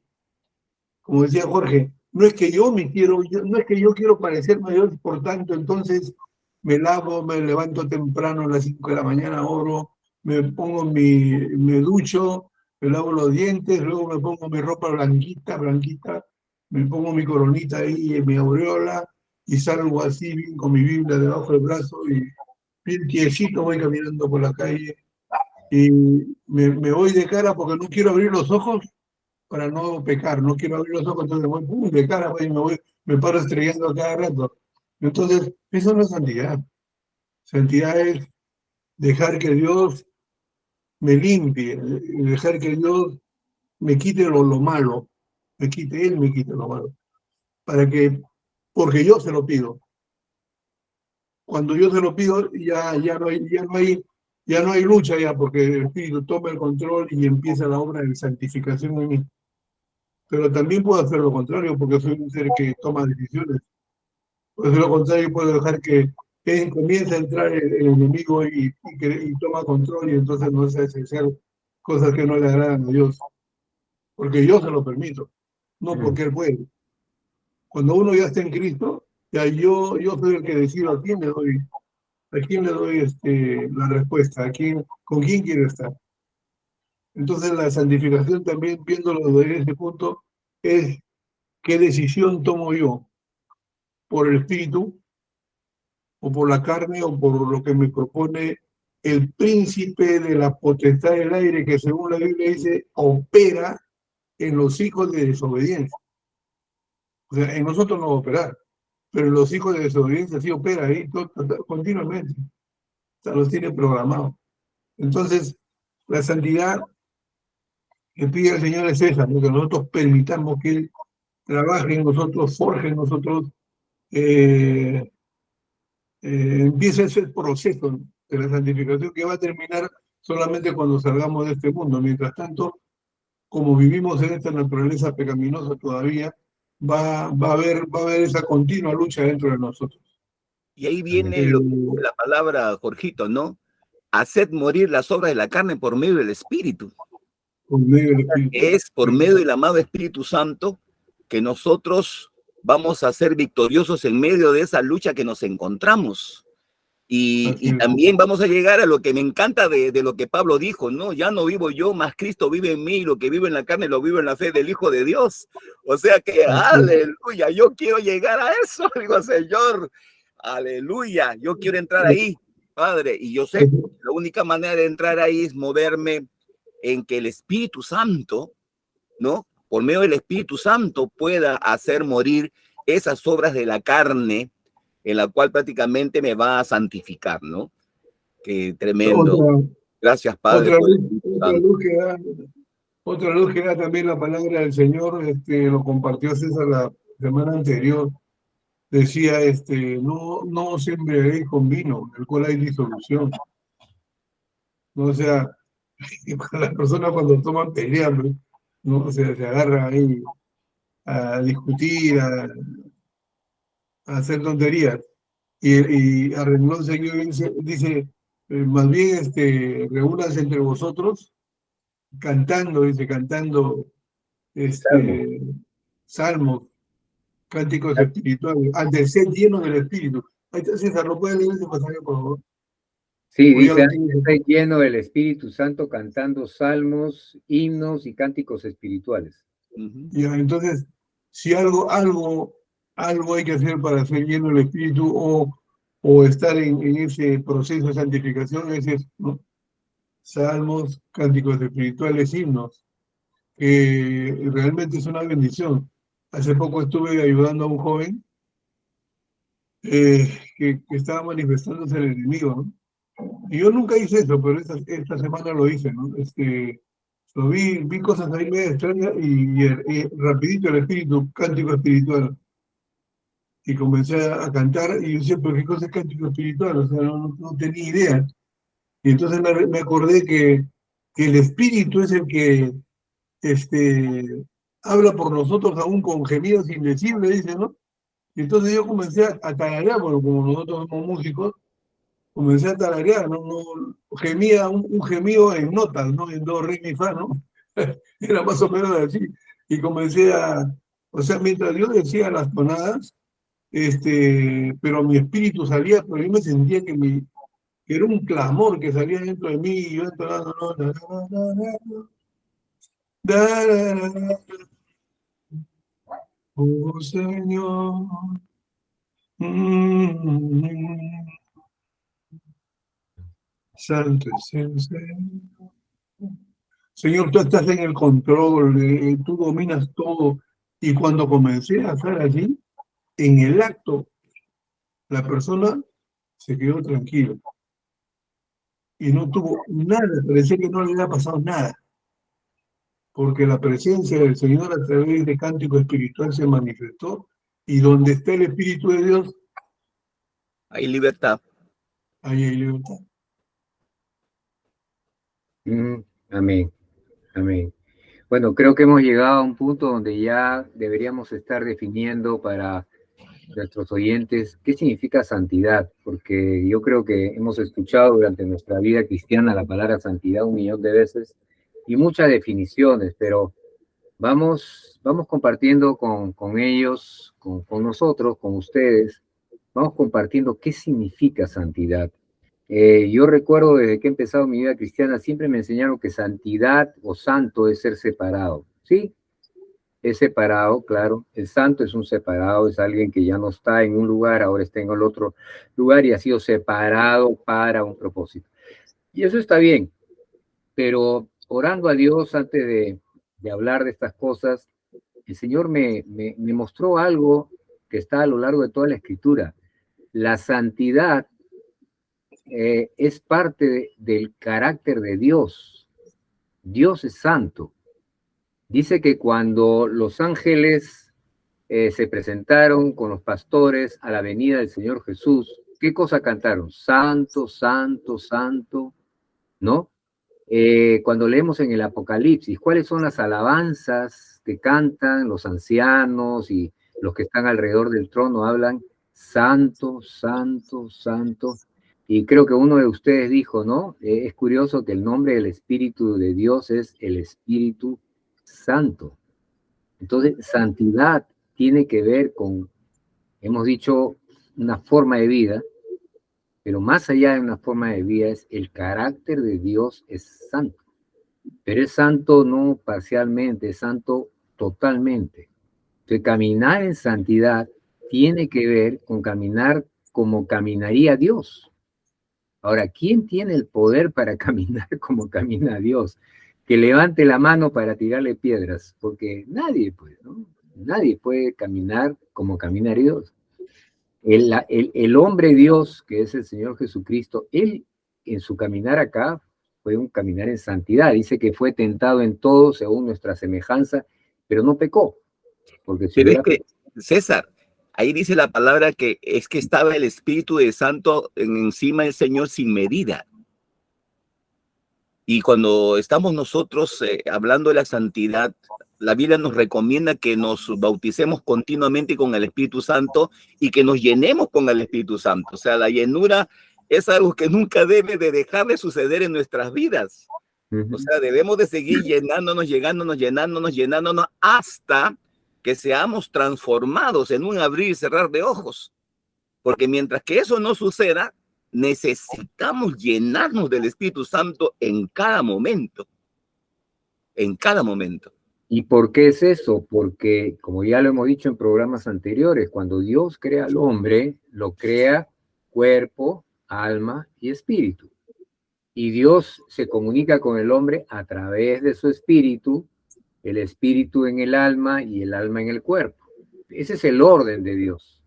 Como decía Jorge, no es que no es que yo quiero parecerme a Dios, por tanto, entonces me lavo, me levanto temprano a las 5 de la mañana, oro, me ducho, me lavo los dientes, luego me pongo mi ropa blanquita, blanquita, me pongo mi coronita ahí, mi aureola, y salgo así bien con mi Biblia debajo del brazo y bien quietito voy caminando por la calle y me voy de cara porque no quiero abrir los ojos para no pecar, no quiero abrir los ojos, entonces voy pum, de cara, voy, me paro estrellando a cada rato. Entonces, eso no es santidad. Santidad es dejar que Dios me limpie, dejar que Dios me quite lo malo, Él me quite lo malo, para que, porque yo se lo pido. Cuando yo se lo pido, ya no hay lucha ya, porque el Espíritu toma el control y empieza la obra de santificación en mí. Pero también puedo hacer lo contrario, porque soy un ser que toma decisiones. Puedo hacer lo contrario, puedo dejar que comience a entrar el enemigo y toma control y entonces no se hace hacer cosas que no le agradan a Dios. Porque yo se lo permito, no porque Él puede. Cuando uno ya está en Cristo, ya yo soy el que decido a quién le doy la respuesta, con quién quiero estar. Entonces la santificación también, viéndolo desde ese punto, es qué decisión tomo yo, por el Espíritu, o por la carne, o por lo que me propone el príncipe de la potestad del aire, que según la Biblia dice, opera en los hijos de desobediencia. O sea, en nosotros no va a operar, pero en los hijos de desobediencia sí opera ahí continuamente. O sea, los tiene programados. Entonces, la santidad que pide el Señor es esa, ¿no? Que nosotros permitamos que Él trabaje en nosotros, forje en nosotros, empiece ese proceso de la santificación que va a terminar solamente cuando salgamos de este mundo. Mientras tanto, como vivimos en esta naturaleza pecaminosa todavía, va a haber esa continua lucha dentro de nosotros. Y ahí viene la palabra, Jorgito, ¿no? Haced morir las obras de la carne por medio del Espíritu. Por medio del Espíritu. Es por medio del amado Espíritu Santo que nosotros vamos a ser victoriosos en medio de esa lucha que nos encontramos. Y también vamos a llegar a lo que me encanta de lo que Pablo dijo, ¿no? Ya no vivo yo, más Cristo vive en mí, y lo que vivo en la carne lo vivo en la fe del Hijo de Dios. O sea que, aleluya, yo quiero llegar a eso, digo, Señor, aleluya, yo quiero entrar ahí, Padre, y yo sé, la única manera de entrar ahí es moverme en que el Espíritu Santo, ¿no? Por medio del Espíritu Santo pueda hacer morir esas obras de la carne, en la cual prácticamente me va a santificar, ¿no? Qué tremendo. Gracias, Padre. Otra luz que da también la palabra del Señor, lo compartió César la semana anterior. Decía, no os embriaguéis con vino, el cual hay disolución. ¿No? O sea, las personas cuando toman pelean, ¿no? O sea, se agarran ahí a discutir, a hacer tonterías. Y a renglón seguido dice más bien reúnanse entre vosotros cantando, dice, cantando salmos, cánticos espirituales, al de ser lleno del Espíritu. Ahí está, César, ¿lo puede leer ese pasaje, por favor? Sí, dice, está lleno del Espíritu Santo cantando salmos, himnos y cánticos espirituales. Ya, entonces, si algo hay que hacer para ser lleno del Espíritu o estar en ese proceso de santificación, es eso, ¿no? Salmos, cánticos espirituales, himnos, que realmente es una bendición. Hace poco estuve ayudando a un joven que estaba manifestándose el enemigo, ¿no? Y yo nunca hice eso, pero esta semana lo hice, ¿no? Vi cosas ahí medio extrañas y rapidito el espíritu, cántico espiritual. Y comencé a cantar y yo decía, pero ¿qué cosa es cántico espiritual? O sea, no tenía idea. Y entonces me acordé que el espíritu es el que habla por nosotros aún con gemidos indecibles, dice, ¿no? Y entonces yo comencé a tararear, bueno, como nosotros somos músicos, comencé a tararear, ¿no? Gemía un gemido en notas, ¿no? En do, re, mi, fa, ¿no? Era más o menos así. Y comencé o sea, mientras yo decía las tonadas, pero mi espíritu salía, pero yo me sentía que era un clamor que salía dentro de mí, y yo entonando, ¿no? Da, da, da, da. Oh Señor. Mm, Santo es el Señor. Señor, tú estás en el control, tú dominas todo. Y cuando comencé a hacer así, en el acto, la persona se quedó tranquila y no tuvo nada, parecía que no le había pasado nada, porque la presencia del Señor a través de cántico espiritual se manifestó y donde está el Espíritu de Dios, Hay libertad. ahí hay libertad. Amén, amén. Bueno, creo que hemos llegado a un punto donde ya deberíamos estar definiendo para nuestros oyentes qué significa santidad, porque yo creo que hemos escuchado durante nuestra vida cristiana la palabra santidad 1.000.000 de veces y muchas definiciones, pero vamos compartiendo con ellos, con nosotros, con ustedes, vamos compartiendo qué significa santidad. Yo recuerdo desde que he empezado mi vida cristiana, siempre me enseñaron que santidad o santo es ser separado, ¿sí? Es separado, claro. El santo es un separado, es alguien que ya no está en un lugar, ahora está en el otro lugar y ha sido separado para un propósito. Y eso está bien, pero orando a Dios antes de hablar de estas cosas, el Señor me mostró algo que está a lo largo de toda la Escritura. La santidad es parte del carácter de Dios. Dios es santo. Dice que cuando los ángeles se presentaron con los pastores a la venida del Señor Jesús, ¿qué cosa cantaron? Santo, santo, santo, ¿no? Cuando leemos en el Apocalipsis, ¿cuáles son las alabanzas que cantan los ancianos y los que están alrededor del trono? Hablan santo, santo, santo. Y creo que uno de ustedes dijo, ¿no? Es curioso que el nombre del Espíritu de Dios es el Espíritu Santo. Entonces, santidad tiene que ver con, hemos dicho, una forma de vida, pero más allá de una forma de vida es el carácter de Dios es santo. Pero es santo no parcialmente, es santo totalmente. Entonces, caminar en santidad tiene que ver con caminar como caminaría Dios. Ahora, ¿quién tiene el poder para caminar como camina Dios? Que levante la mano para tirarle piedras, porque nadie puede, ¿no? Nadie puede caminar como camina Dios. El hombre Dios, que es el Señor Jesucristo, él en su caminar acá fue un caminar en santidad. Dice que fue tentado en todo según nuestra semejanza, pero no pecó, porque si Pero es hubiera que, pecado, César, ahí dice la palabra que es que estaba el Espíritu de Santo encima del Señor sin medida. Y cuando estamos nosotros hablando de la santidad, la Biblia nos recomienda que nos bauticemos continuamente con el Espíritu Santo y que nos llenemos con el Espíritu Santo. O sea, la llenura es algo que nunca debe de dejar de suceder en nuestras vidas. O sea, debemos de seguir llenándonos, llenándonos hasta que seamos transformados en un abrir y cerrar de ojos. Porque mientras que eso no suceda, necesitamos llenarnos del Espíritu Santo en cada momento. En cada momento. ¿y por qué es eso? Porque, como ya lo hemos dicho en programas anteriores, cuando Dios crea al hombre, lo crea cuerpo, alma y espíritu. Y Dios se comunica con el hombre a través de su espíritu, el espíritu en el alma y el alma en el cuerpo. Ese es el orden de Dios.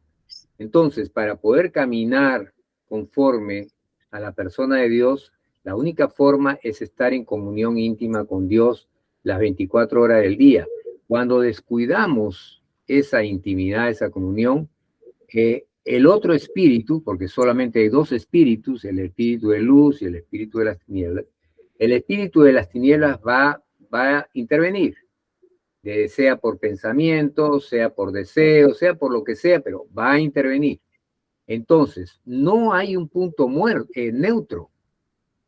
Entonces, para poder caminar conforme a la persona de Dios, la única forma es estar en comunión íntima con Dios las 24 horas del día. Cuando descuidamos esa intimidad, esa comunión, el otro espíritu, porque solamente hay dos espíritus, el espíritu de luz y el espíritu de las tinieblas, el espíritu de las tinieblas va a intervenir, sea por pensamiento, sea por deseo, sea por lo que sea, pero va a intervenir. Entonces, no hay un punto neutro,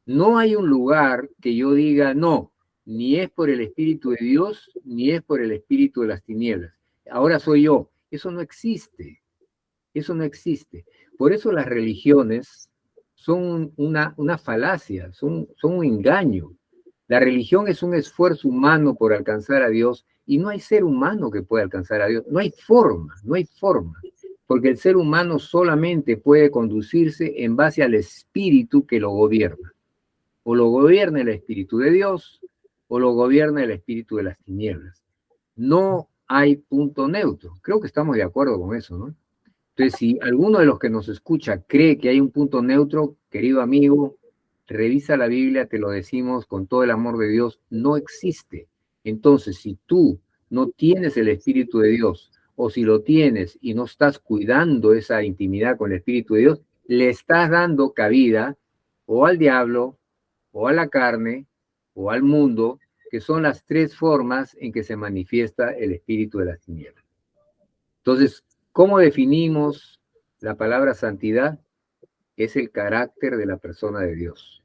no hay un lugar que yo diga, no, ni es por el Espíritu de Dios, ni es por el Espíritu de las tinieblas. Ahora soy yo. Eso no existe. Eso no existe. Por eso las religiones son una falacia, son un engaño. La religión es un esfuerzo humano por alcanzar a Dios y no hay ser humano que pueda alcanzar a Dios. No hay forma, no hay forma. Porque el ser humano solamente puede conducirse en base al espíritu que lo gobierna. O lo gobierna el espíritu de Dios o lo gobierna el espíritu de las tinieblas. No hay punto neutro. Creo que estamos de acuerdo con eso, ¿no? Entonces, si alguno de los que nos escucha cree que hay un punto neutro, querido amigo, revisa la Biblia, te lo decimos con todo el amor de Dios, no existe. Entonces, si tú no tienes el Espíritu de Dios, o si lo tienes y no estás cuidando esa intimidad con el Espíritu de Dios, le estás dando cabida o al diablo, o a la carne, o al mundo, que son las tres formas en que se manifiesta el espíritu de las tinieblas. Entonces, ¿cómo definimos la palabra santidad? Es el carácter de la persona de Dios.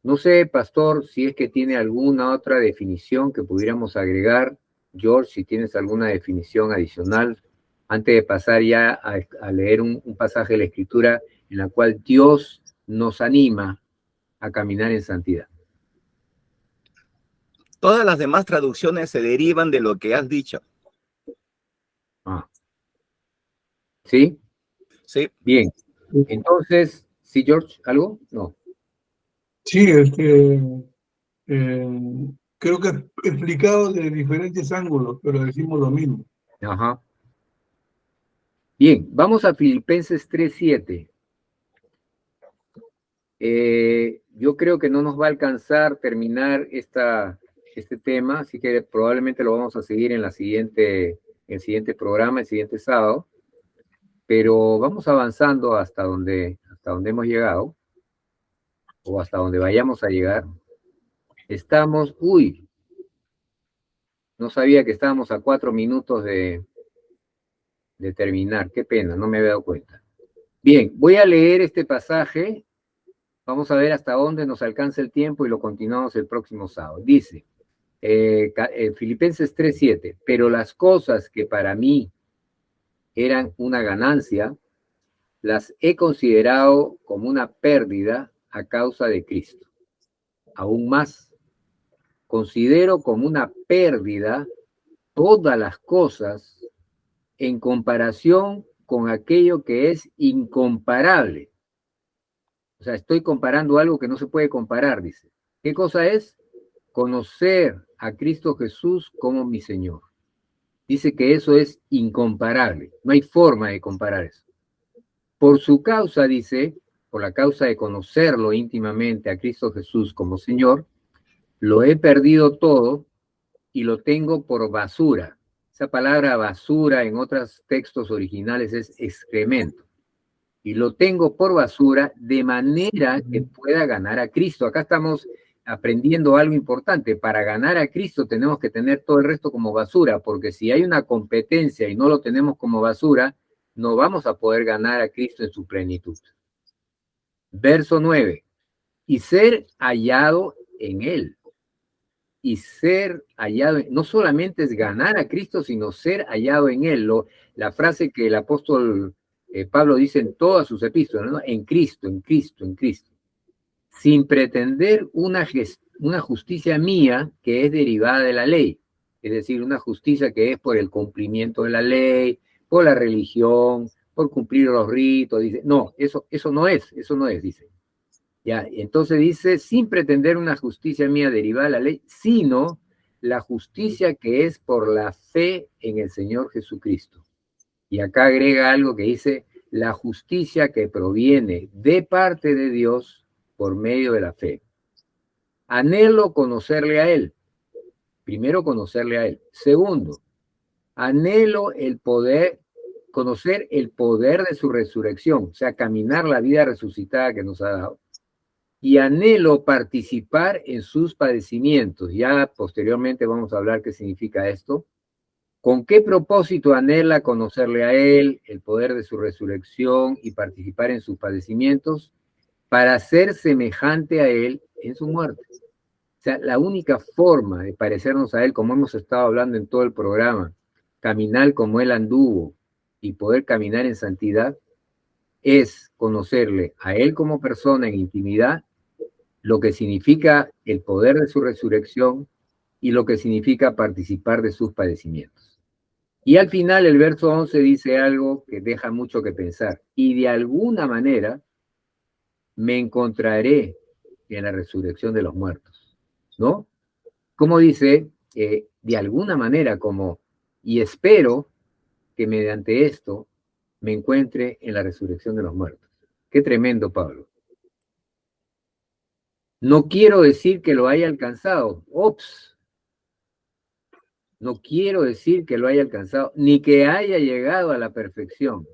No sé, pastor, si es que tiene alguna otra definición que pudiéramos agregar. George, si tienes alguna definición adicional, antes de pasar ya a leer un pasaje de la Escritura en la cual Dios nos anima a caminar en santidad. Todas las demás traducciones se derivan de lo que has dicho. ¿Sí? Sí. Bien. Entonces, ¿sí, George? ¿Algo? No. Sí, creo que explicado de diferentes ángulos, pero decimos lo mismo. Ajá. Bien, vamos a Filipenses 3:7. Yo creo que no nos va a alcanzar terminar este tema, así que probablemente lo vamos a seguir en el siguiente programa, el siguiente sábado, pero vamos avanzando hasta donde hemos llegado, o hasta donde vayamos a llegar. Estamos, no sabía que estábamos a 4 minutos de terminar, qué pena, no me había dado cuenta. Bien, voy a leer este pasaje. Vamos a ver hasta dónde nos alcanza el tiempo y lo continuamos el próximo sábado. Dice, Filipenses 3:7, pero las cosas que para mí eran una ganancia, las he considerado como una pérdida a causa de Cristo. Aún más, considero como una pérdida todas las cosas en comparación con aquello que es incomparable. O sea, estoy comparando algo que no se puede comparar, dice. ¿Qué cosa es? Conocer a Cristo Jesús como mi Señor. Dice que eso es incomparable. No hay forma de comparar eso. Por su causa, dice, por la causa de conocerlo íntimamente a Cristo Jesús como Señor, lo he perdido todo y lo tengo por basura. Esa palabra basura en otros textos originales es excremento. Y lo tengo por basura de manera que pueda ganar a Cristo. Acá estamos aprendiendo algo importante. Para ganar a Cristo tenemos que tener todo el resto como basura, porque si hay una competencia y no lo tenemos como basura, no vamos a poder ganar a Cristo en su plenitud. Verso 9. Y ser hallado en Él. Y ser hallado, no solamente es ganar a Cristo, sino ser hallado en Él. La frase que el apóstol Pablo dice en todas sus epístolas, ¿no? En Cristo, en Cristo, en Cristo. Sin pretender una justicia mía que es derivada de la ley. Es decir, una justicia que es por el cumplimiento de la ley, por la religión, por cumplir los ritos. Dice, no, eso no es, dice. Ya, entonces dice, sin pretender una justicia mía derivada de la ley, sino la justicia que es por la fe en el Señor Jesucristo. Y acá agrega algo que dice, la justicia que proviene de parte de Dios por medio de la fe. Anhelo conocerle a Él. Primero, conocerle a Él. Segundo, anhelo conocer el poder de su resurrección, o sea, caminar la vida resucitada que nos ha dado. Y anhelo participar en sus padecimientos. Ya posteriormente vamos a hablar qué significa esto. ¿Con qué propósito anhela conocerle a Él, el poder de su resurrección y participar en sus padecimientos? Para ser semejante a Él en su muerte. O sea, la única forma de parecernos a Él, como hemos estado hablando en todo el programa, caminar como Él anduvo y poder caminar en santidad, es conocerle a Él como persona en intimidad, lo que significa el poder de su resurrección y lo que significa participar de sus padecimientos. Y al final el verso 11 dice algo que deja mucho que pensar. Y de alguna manera me encontraré en la resurrección de los muertos, ¿no? Como dice, de alguna manera, como, y espero que mediante esto me encuentre en la resurrección de los muertos. Qué tremendo, Pablo. No quiero decir que lo haya alcanzado. Ops. No quiero decir que lo haya alcanzado, ni que haya llegado a la perfección,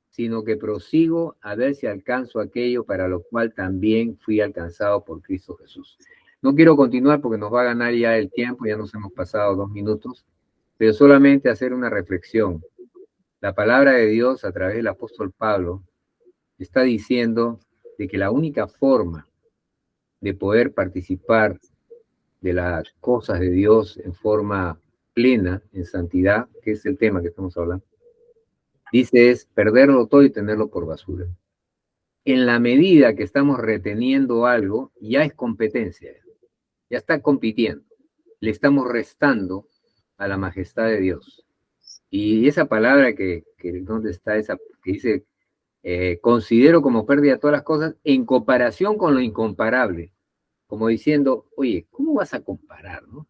sino que prosigo a ver si alcanzo aquello para lo cual también fui alcanzado por Cristo Jesús. No quiero continuar porque nos va a ganar ya el tiempo, ya nos hemos pasado 2 minutos, pero solamente hacer una reflexión. La palabra de Dios a través del apóstol Pablo está diciendo de que la única forma de poder participar de las cosas de Dios en forma plena, en santidad, que es el tema que estamos hablando, dice es perderlo todo y tenerlo por basura. En la medida que estamos reteniendo algo, ya es competencia, ya está compitiendo, le estamos restando a la majestad de Dios. Y esa palabra ¿dónde está esa? Que dice, considero como pérdida todas las cosas en comparación con lo incomparable, como diciendo, oye, ¿cómo vas a comparar, no?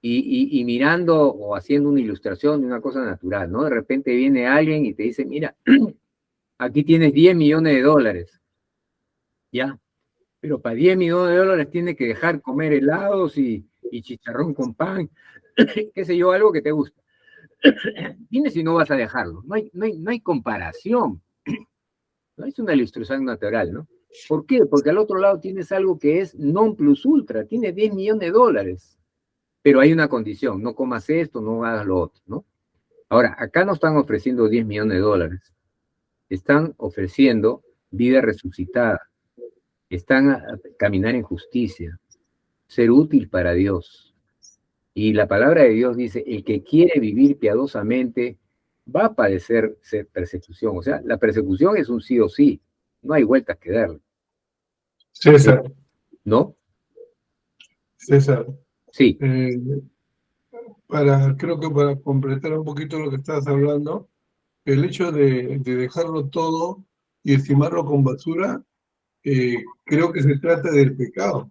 Y mirando o haciendo una ilustración de una cosa natural, ¿no? De repente viene alguien y te dice, mira, aquí tienes 10 millones de dólares, ¿ya? Pero para 10 millones de dólares tienes que dejar comer helados y chicharrón con pan, qué sé yo, algo que te gusta. Dime si no vas a dejarlo. No hay comparación. No es una ilustración natural, ¿no? ¿Por qué? Porque al otro lado tienes algo que es non plus ultra, tienes 10 millones de dólares. Pero hay una condición, no comas esto, no hagas lo otro, ¿no? Ahora, acá no están ofreciendo 10 millones de dólares, están ofreciendo vida resucitada, están a caminar en justicia, ser útil para Dios. Y la palabra de Dios dice, el que quiere vivir piadosamente va a padecer persecución. O sea, la persecución es un sí o sí, no hay vueltas que darle. César, ¿No? César, Sí. creo que para completar un poquito lo que estabas hablando, el hecho de dejarlo todo y estimarlo con basura, creo que se trata del pecado.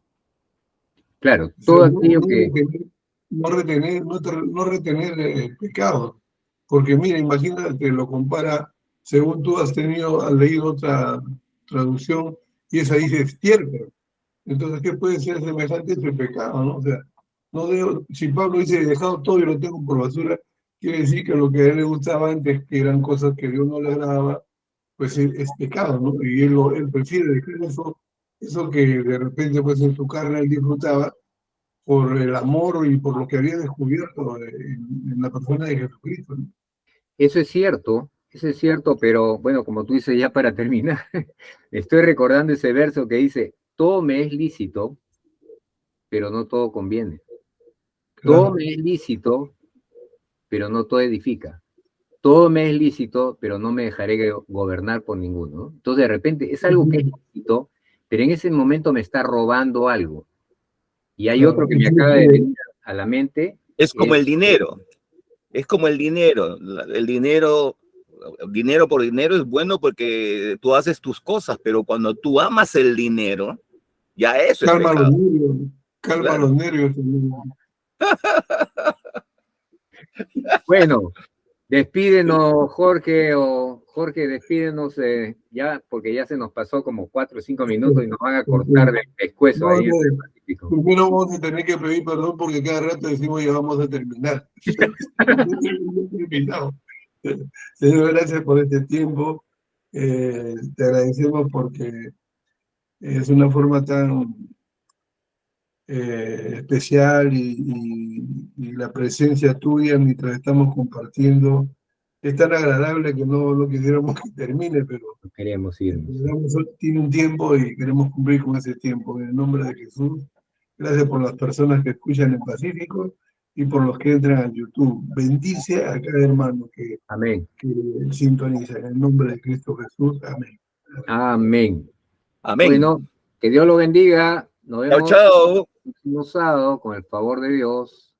Claro, O sea, todo aquello que... no retener el pecado. Porque mira, imagínate, lo compara, según tú has leído otra traducción, y esa dice estiércol. Entonces, ¿qué puede ser semejante a ese pecado, no? O sea, si Pablo dice, he dejado todo y lo tengo por basura, quiere decir que lo que a él le gustaba antes, que eran cosas que a Dios no le agradaba, pues es pecado, ¿no? Y él prefiere dejar eso que de repente pues en su carne él disfrutaba, por el amor y por lo que había descubierto en la persona de Jesucristo, ¿no? Eso es cierto, pero bueno, como tú dices, ya para terminar, estoy recordando ese verso que dice, todo me es lícito, pero no todo conviene. Todo Claro. me es lícito, pero no todo edifica. Todo me es lícito, pero no me dejaré gobernar por ninguno, ¿no? Entonces, de repente, es algo que es lícito, pero en ese momento me está robando algo. Y hay otro Claro. que me acaba de venir a la mente. Es como el dinero. Es como el dinero. El dinero por dinero es bueno porque tú haces tus cosas, pero cuando tú amas el dinero, ya eso es Calma los pecado. nervios, calma Claro. los nervios. Bueno, despídenos, Jorge, o Jorge, despídenos ya, porque ya se nos pasó como 4 o 5 minutos y nos van a cortar del pescuezo ahí en el Pacífico. Primero vamos a tener que pedir perdón porque cada rato decimos ya vamos a terminar. Señor, gracias por este tiempo. Te agradecemos porque es una forma tan especial y la presencia tuya mientras estamos compartiendo es tan agradable que no quisiéramos que termine, pero No queremos irnos. tiene un tiempo y queremos cumplir con ese tiempo. En el nombre de Jesús, gracias por las personas que escuchan en Pacífico y por los que entran a YouTube. Bendice a cada hermano Amén. que sintoniza. En el nombre de Cristo Jesús. Amén. Amén. Amén. Bueno, Que Dios lo bendiga. Nos Chao, vemos chao. el próximo sábado, con el favor de Dios.